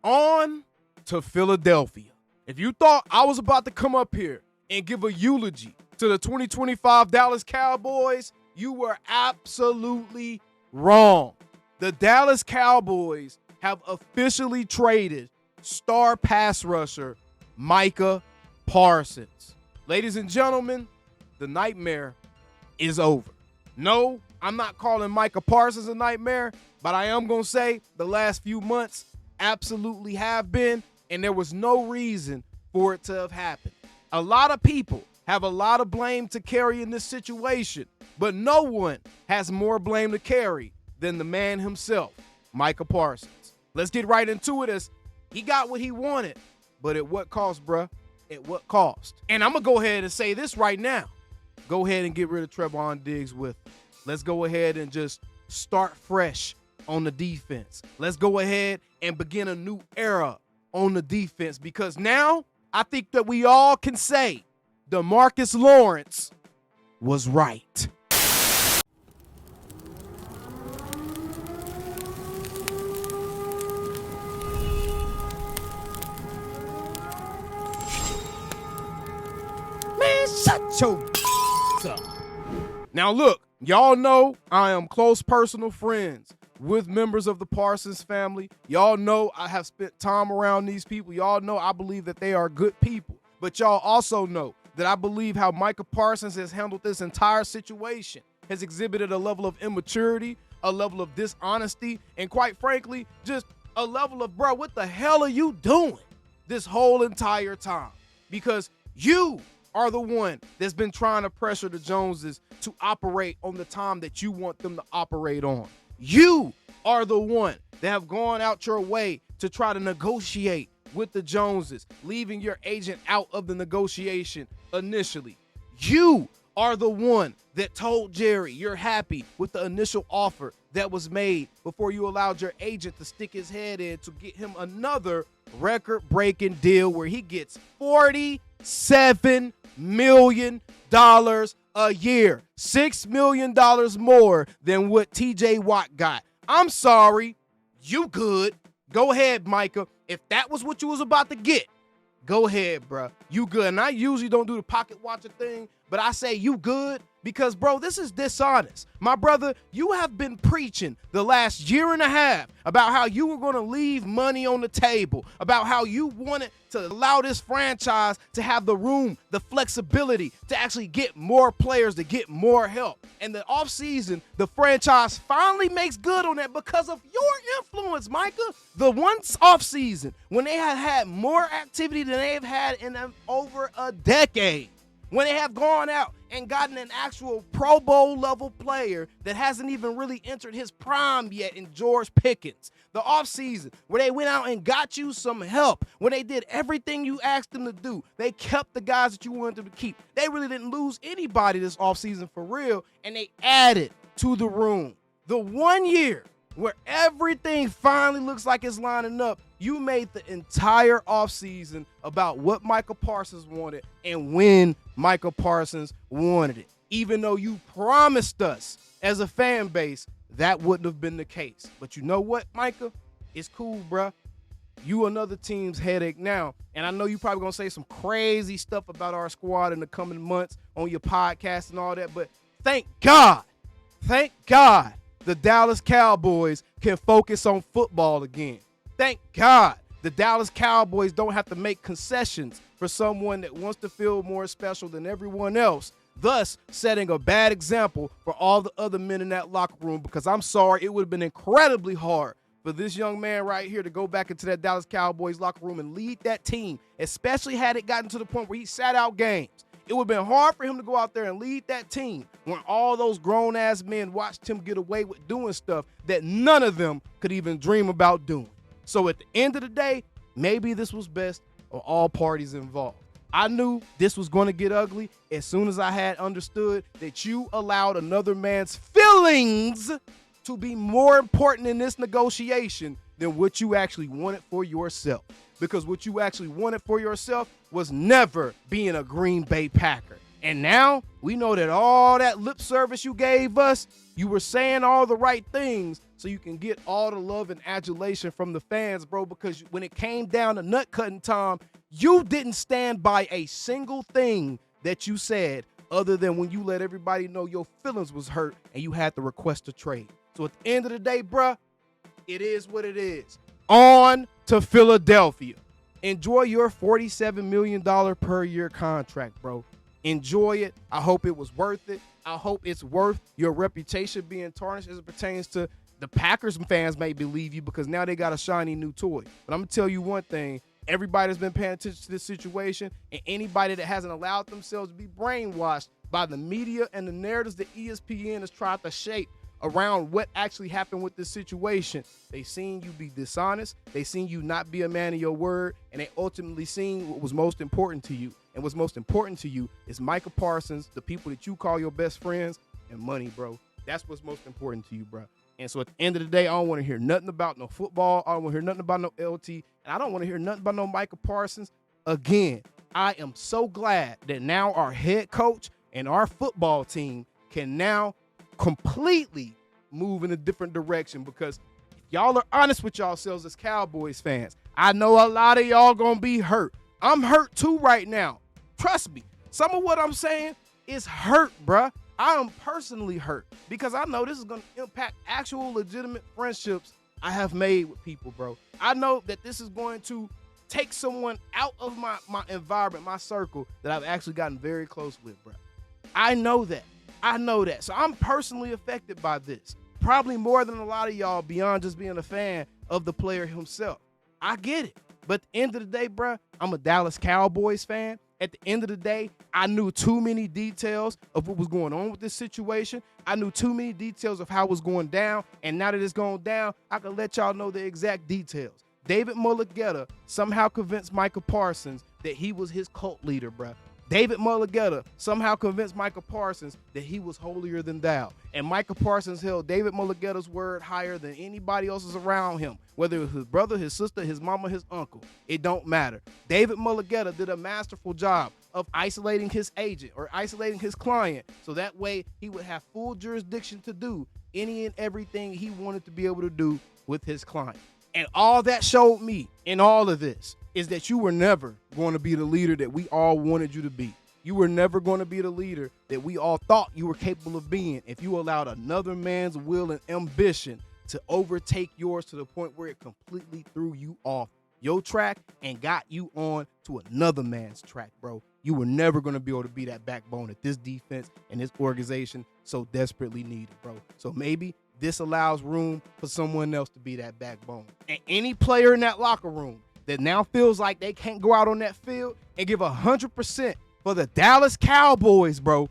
On to Philadelphia. If you thought I was about to come up here and give a eulogy to the 2025 Dallas Cowboys, you were absolutely wrong. The Dallas Cowboys have officially traded star pass rusher Micah Parsons. Ladies and gentlemen, the nightmare is over. No, I'm not calling Micah Parsons a nightmare, but I am going to say the last few months absolutely have been, and there was no reason for it to have happened. A lot of people have a lot of blame to carry in this situation, but no one has more blame to carry than the man himself, Micah Parsons. Let's get right into it, as he got what he wanted, but at what cost, bruh? At what cost? And I'm going to go ahead and say this right now. Go ahead and get rid of Trevon Diggs with him. Let's go ahead and just start fresh on the defense. Let's go ahead and begin a new era on the defense, because now I think that we all can say DeMarcus Lawrence was right. Man, shut your up. Now look, y'all know I am close personal friends with members of the Parsons family. Y'all know I have spent time around these people. Y'all know I believe that they are good people. But y'all also know that I believe how Micah Parsons has handled this entire situation has exhibited a level of immaturity, a level of dishonesty, and quite frankly, just a level of, bro, what the hell are you doing this whole entire time? Because you are the one that's been trying to pressure the Joneses to operate on the time that you want them to operate on. You are the one that have gone out your way to try to negotiate with the Joneses, leaving your agent out of the negotiation initially. You are the one that told Jerry you're happy with the initial offer that was made before you allowed your agent to stick his head in to get him another record-breaking deal where he gets $47 million a year, $6 million more than what TJ Watt got. I'm sorry, you good. Go ahead, Micah. If that was what you was about to get, go ahead, bro. You good. And I usually don't do the pocket watcher thing, but I say you good because, bro, this is dishonest. My brother, you have been preaching the last year and a half about how you were going to leave money on the table, about how you wanted to allow this franchise to have the room, the flexibility to actually get more players, to get more help. And the offseason, the franchise finally makes good on that because of your influence, Micah. The once offseason, when they have had more activity than they've had in over a decade, when they have gone out and gotten an actual Pro Bowl level player that hasn't even really entered his prime yet in George Pickens. The offseason, where they went out and got you some help, when they did everything you asked them to do. They kept the guys that you wanted them to keep. They really didn't lose anybody this offseason for real, and they added to the room. The 1 year where everything finally looks like it's lining up, you made the entire offseason about what Micah Parsons wanted and when Micah Parsons wanted it. Even though you promised us as a fan base that wouldn't have been the case. But you know what, Micah? It's cool, bruh. You another team's headache now. And I know you probably going to say some crazy stuff about our squad in the coming months on your podcast and all that. But thank God the Dallas Cowboys can focus on football again. Thank God the Dallas Cowboys don't have to make concessions for someone that wants to feel more special than everyone else, thus setting a bad example for all the other men in that locker room, because I'm sorry, it would have been incredibly hard for this young man right here to go back into that Dallas Cowboys locker room and lead that team, especially had it gotten to the point where he sat out games. It would have been hard for him to go out there and lead that team when all those grown-ass men watched him get away with doing stuff that none of them could even dream about doing. So at the end of the day, maybe this was best for all parties involved. I knew this was going to get ugly as soon as I had understood that you allowed another man's feelings to be more important in this negotiation than what you actually wanted for yourself. Because what you actually wanted for yourself was never being a Green Bay Packer. And now we know that all that lip service you gave us, you were saying all the right things so you can get all the love and adulation from the fans, bro, because when it came down to nut cutting time, you didn't stand by a single thing that you said other than when you let everybody know your feelings was hurt and you had to request a trade. So at the end of the day, bruh, it is what it is. On to Philadelphia. Enjoy your $47 million per year contract, bro. Enjoy it. I hope it was worth it. I hope it's worth your reputation being tarnished as it pertains to the Packers fans may believe you because now they got a shiny new toy. But I'm going to tell you one thing. Everybody that's been paying attention to this situation and anybody that hasn't allowed themselves to be brainwashed by the media and the narratives that ESPN has tried to shape around what actually happened with this situation. They seen you be dishonest. They seen you not be a man of your word. And they ultimately seen what was most important to you. And what's most important to you is Micah Parsons, the people that you call your best friends, and money, bro. That's what's most important to you, bro. And so at the end of the day, I don't want to hear nothing about no football. I don't want to hear nothing about no LT. And I don't want to hear nothing about no Micah Parsons. Again, I am so glad that now our head coach and our football team can now completely move in a different direction, because if y'all are honest with yourselves as Cowboys fans, I know a lot of y'all gonna be hurt. I'm hurt too right now. Trust me. Some of what I'm saying is hurt, bruh. I am personally hurt because I know this is going to impact actual legitimate friendships I have made with people, bro. I know that this is going to take someone out of my environment, my circle that I've actually gotten very close with, bro. I know that. So I'm personally affected by this, probably more than a lot of y'all beyond just being a fan of the player himself. I get it. But at the end of the day, bro, I'm a Dallas Cowboys fan. At the end of the day, I knew too many details of what was going on with this situation. I knew too many details of how it was going down. And now that it's going down, I can let y'all know the exact details. David Mulligetta somehow convinced Micah Parsons that he was his cult leader, bruh. David Mulligetta somehow convinced Micah Parsons that he was holier than thou. And Micah Parsons held David Mulligetta's word higher than anybody else's around him, whether it was his brother, his sister, his mama, his uncle. It don't matter. David Mulligetta did a masterful job of isolating his agent or isolating his client, so that way he would have full jurisdiction to do any and everything he wanted to be able to do with his client. And all that showed me in all of this is that you were never going to be the leader that we all wanted you to be. You were never going to be the leader that we all thought you were capable of being if you allowed another man's will and ambition to overtake yours to the point where it completely threw you off your track and got you on to another man's track, bro. You were never going to be able to be that backbone that this defense and this organization so desperately needed, bro. So maybe this allows room for someone else to be that backbone. And any player in that locker room that now feels like they can't go out on that field and give 100% for the Dallas Cowboys, bro.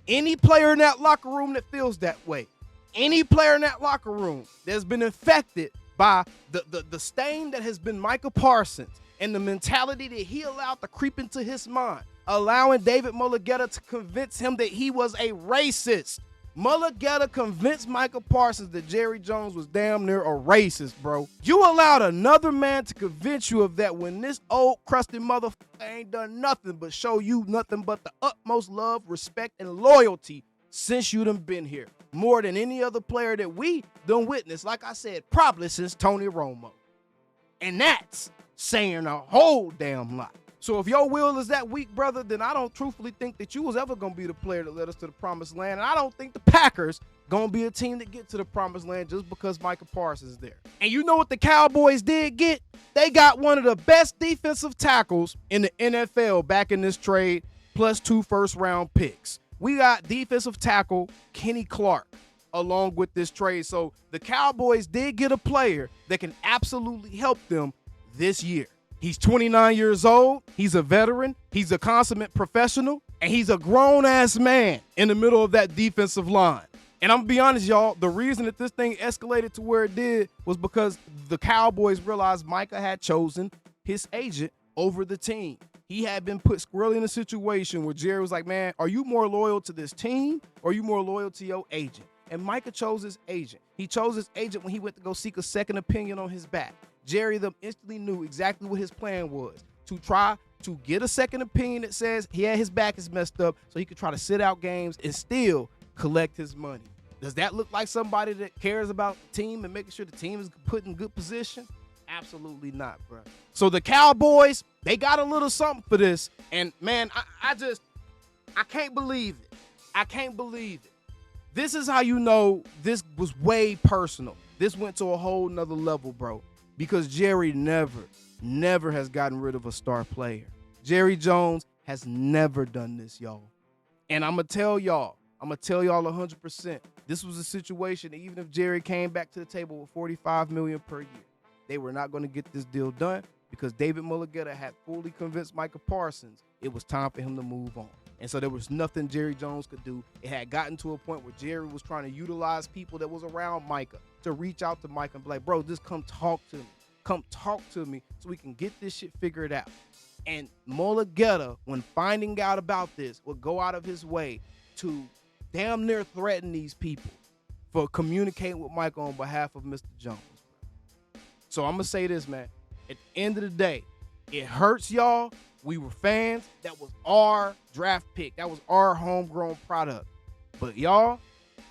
Any player in that locker room that feels that way, any player in that locker room that's been infected by the stain that has been Micah Parsons and the mentality that he allowed to creep into his mind, allowing David Mulligetta to convince him that he was a racist. Mulligetta convinced Micah Parsons that Jerry Jones was damn near a racist, bro. You allowed another man to convince you of that when this old crusty motherfucker ain't done nothing but show you nothing but the utmost love, respect, and loyalty since you done been here. More than any other player that we done witnessed, like I said, probably since Tony Romo. And that's saying a whole damn lot. So if your will is that weak, brother, then I don't truthfully think that you was ever going to be the player that led us to the promised land. And I don't think the Packers going to be a team that get to the promised land just because Micah Parsons is there. And you know what the Cowboys did get? They got one of the best defensive tackles in the NFL back in this trade, plus 2 first-round picks. We got defensive tackle Kenny Clark along with this trade. So the Cowboys did get a player that can absolutely help them this year. He's 29 years old. He's a veteran. He's a consummate professional. And he's a grown-ass man in the middle of that defensive line. And I'm going to be honest, y'all, the reason that this thing escalated to where it did was because the Cowboys realized Micah had chosen his agent over the team. He had been put squarely in a situation where Jerry was like, man, are you more loyal to this team or are you more loyal to your agent? And Micah chose his agent. He chose his agent when he went to go seek a second opinion on his back. Jerry them instantly knew exactly what his plan was, to try to get a second opinion that says, yeah, his back is messed up, so he could try to sit out games and still collect his money. Does that look like somebody that cares about the team and making sure the team is put in good position? Absolutely not, bro. So the Cowboys, they got a little something for this. And, man, I can't believe it. I can't believe it. This is how you know this was way personal. This went to a whole nother level, bro. Because Jerry never has gotten rid of a star player. Jerry Jones has never done this, y'all. And I'm going to tell y'all 100%. This was a situation that even if Jerry came back to the table with $45 million per year, they were not going to get this deal done because David Mulligetta had fully convinced Micah Parsons it was time for him to move on. And so there was nothing Jerry Jones could do. It had gotten to a point where Jerry was trying to utilize people that was around Micah to reach out to Micah and be like, bro, just come talk to me. Come talk to me so we can get this shit figured out. And Mulligetta, when finding out about this, would go out of his way to damn near threaten these people for communicating with Micah on behalf of Mr. Jones. So I'm going to say this, man. At the end of the day, it hurts y'all. We were fans. That was our draft pick. That was our homegrown product. But y'all,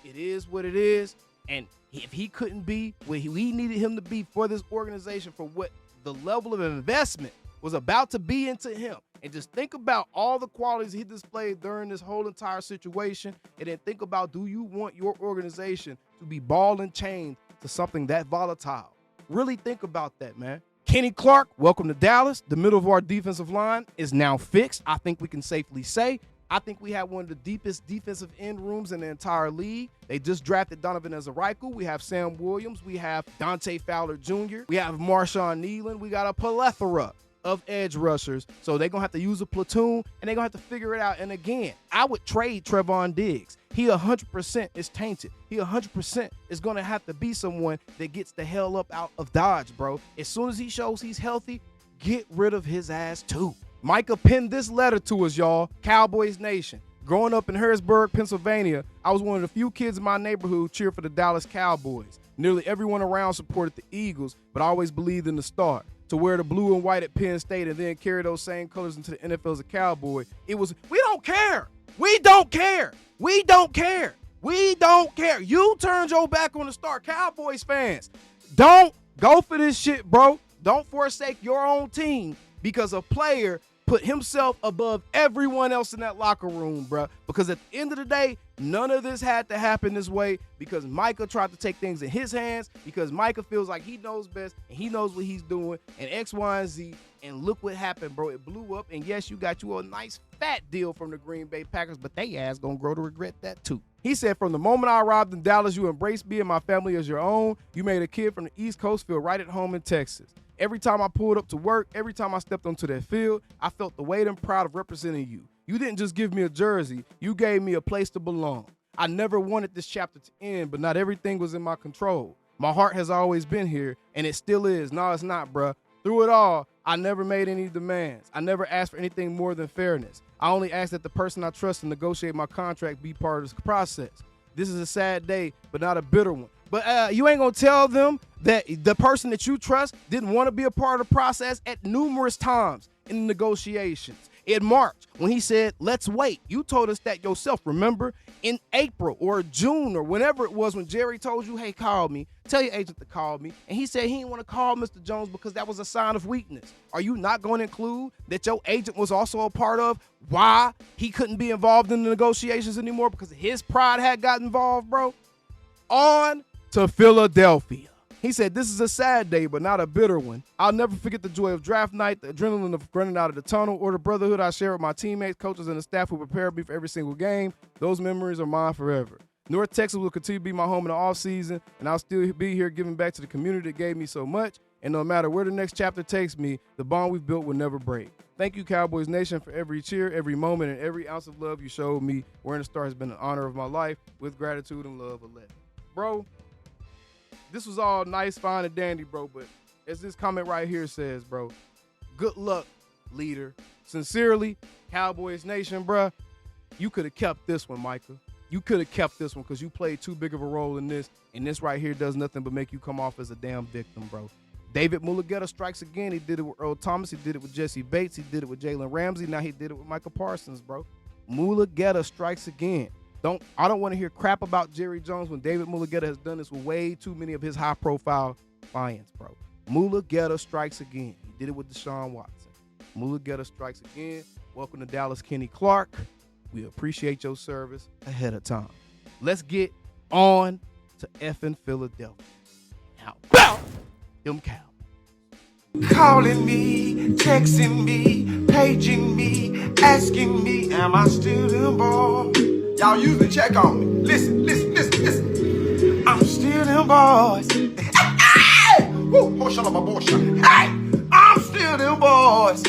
it is what it is. And if he couldn't be where we needed him to be for this organization, for what the level of investment was about to be into him, and just think about all the qualities he displayed during this whole entire situation, and then think about, do you want your organization to be ball and chained to something that volatile? Really think about that, man. Kenny Clark, welcome to Dallas. The middle of our defensive line is now fixed. I think we can safely say. I think we have one of the deepest defensive end rooms in the entire league. They just drafted Donovan Ezerico. We have Sam Williams. We have Dante Fowler Jr. We have Marshawn Nealon. We got a plethora of edge rushers. So they're going to have to use a platoon, and they're going to have to figure it out. And again, I would trade Trevon Diggs. He 100% is tainted. He 100% is going to have to be someone that gets the hell up out of Dodge, bro. As soon as he shows he's healthy, get rid of his ass too. Micah penned this letter to us, y'all. Cowboys Nation. Growing up in Harrisburg, Pennsylvania, I was one of the few kids in my neighborhood who cheered for the Dallas Cowboys. Nearly everyone around supported the Eagles, but I always believed in the Star. To wear the blue and white at Penn State and then carry those same colors into the NFL as a Cowboy, it was, we don't care. We don't care. We don't care. We don't care. You turned your back on the Star. Cowboys fans, don't go for this shit, bro. Don't forsake your own team because a player put himself above everyone else in that locker room, bro. Because at the end of the day, none of this had to happen this way because Micah tried to take things in his hands because Micah feels like he knows best and he knows what he's doing and X, Y, and Z. And look what happened, bro. It blew up. And yes, you got you a nice fat deal from the Green Bay Packers, but they ass gonna grow to regret that too. He said, from the moment I arrived in Dallas, you embraced me and my family as your own. You made a kid from the East Coast feel right at home in Texas. Every time I pulled up to work, every time I stepped onto that field, I felt the weight and pride of representing you. You didn't just give me a jersey, you gave me a place to belong. I never wanted this chapter to end, but not everything was in my control. My heart has always been here, and it still is. No, it's not, bruh. Through it all, I never made any demands. I never asked for anything more than fairness. I only asked that the person I trust to negotiate my contract be part of this process. This is a sad day, but not a bitter one. But you ain't going to tell them that the person that you trust didn't want to be a part of the process at numerous times in the negotiations. In March, when he said, let's wait, you told us that yourself, remember? In April or June or whenever it was when Jerry told you, hey, call me, tell your agent to call me. And he said he didn't want to call Mr. Jones because that was a sign of weakness. Are you not going to include that your agent was also a part of why he couldn't be involved in the negotiations anymore because his pride had got involved, bro? On to Philadelphia. He said, this is a sad day, but not a bitter one. I'll never forget the joy of draft night, the adrenaline of running out of the tunnel, or the brotherhood I share with my teammates, coaches, and the staff who prepared me for every single game. Those memories are mine forever. North Texas will continue to be my home in the offseason, and I'll still be here giving back to the community that gave me so much. And no matter where the next chapter takes me, the bond we've built will never break. Thank you, Cowboys Nation, for every cheer, every moment, and every ounce of love you showed me. Wearing the Star has been an honor of my life. With gratitude and love, Alette. Bro, this was all nice, fine, and dandy, bro, but as this comment right here says, bro, good luck, leader. Sincerely, Cowboys Nation, bro, you could have kept this one, Micah. You could have kept this one because you played too big of a role in this, and this right here does nothing but make you come off as a damn victim, bro. David Mulligetta strikes again. He did it with Earl Thomas. He did it with Jesse Bates. He did it with Jalen Ramsey. Now he did it with Micah Parsons, bro. Mulligetta strikes again. I don't want to hear crap about Jerry Jones when David Mulugheta has done this with way too many of his high-profile clients, bro. Mulugheta strikes again. He did it with Deshaun Watson. Mulugheta strikes again. Welcome to Dallas, Kenny Clark. We appreciate your service ahead of time. Let's get on to effing Philadelphia. Now, bow! Them Cows. Calling me, texting me, paging me, asking me, am I still them boys? Y'all usually check on me. Listen. I'm still them boys. Hey! Woo! Hey! I'm still them boys.